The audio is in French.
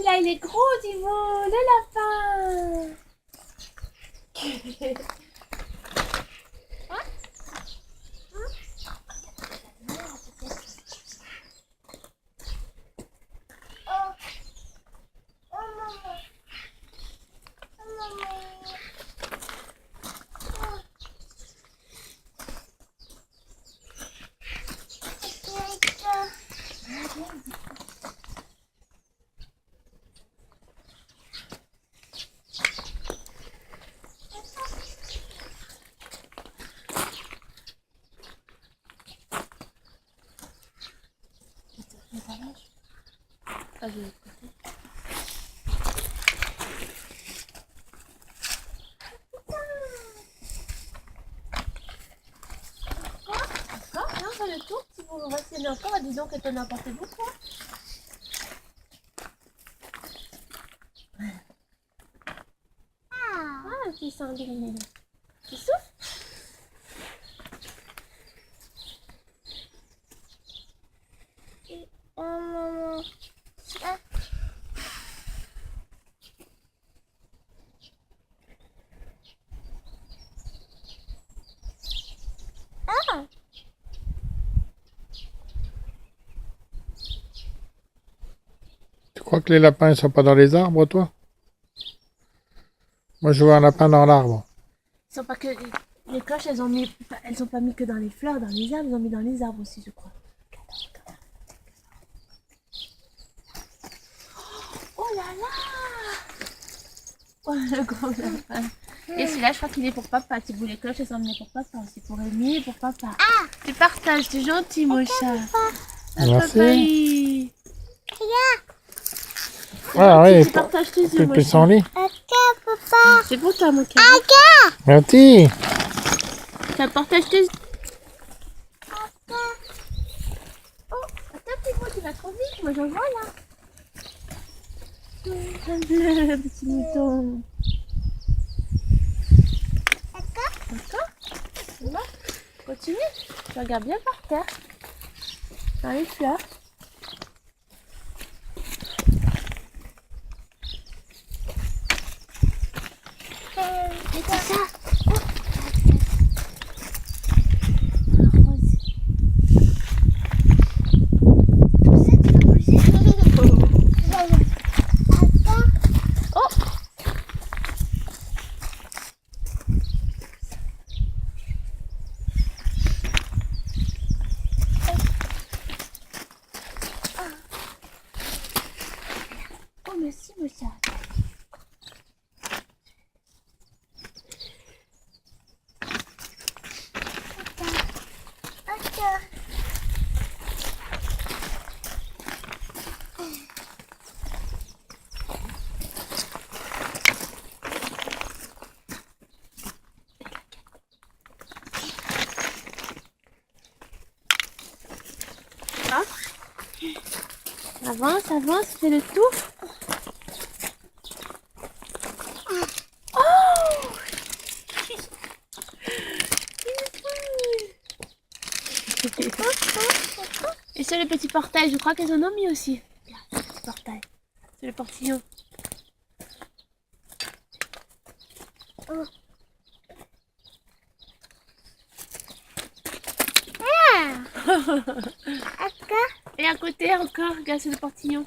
celui-là, il est gros, Thibaut, le lapin. On fait le tour, si vous restez encore, dis donc que t'en as apporté beaucoup. Ah, qui s'engueule. Tu souffles? Tu crois que les lapins ne sont pas dans les arbres, toi? Moi, je vois un lapin dans l'arbre. Ils sont pas que les cloches, elles sont pas mis que dans les fleurs, dans les arbres, elles ont mis dans les arbres aussi, je crois. Oh là là! Oh le gros lapin. Et celui-là, je crois qu'il est pour papa. Tu les cloches, elles sont amenées pour papa aussi, pour Rémi et pour papa. Ah! Tu partages, t'es gentil, mon chat. Merci. Ah oui, tu partages tes yeux, mon Pépé chat. son lit. C'est pour toi, mon chat. Merci. Tu partages tes yeux. Oh, attends, Thibaut, tu vas trop vite. Moi, j'en vois là. Le petit mouton. D'accord. Bon, continue. Tu regardes bien par terre. Dans les fleurs. Et tout ça. Oh, merci, mon chat. Avance, avance, fais le tour. Oh! Et c'est le petit portail, je crois qu'elles en ont mis aussi. Regarde, le petit portail. C'est le portillon. Oh. Et à côté encore, regarde, c'est le portillon.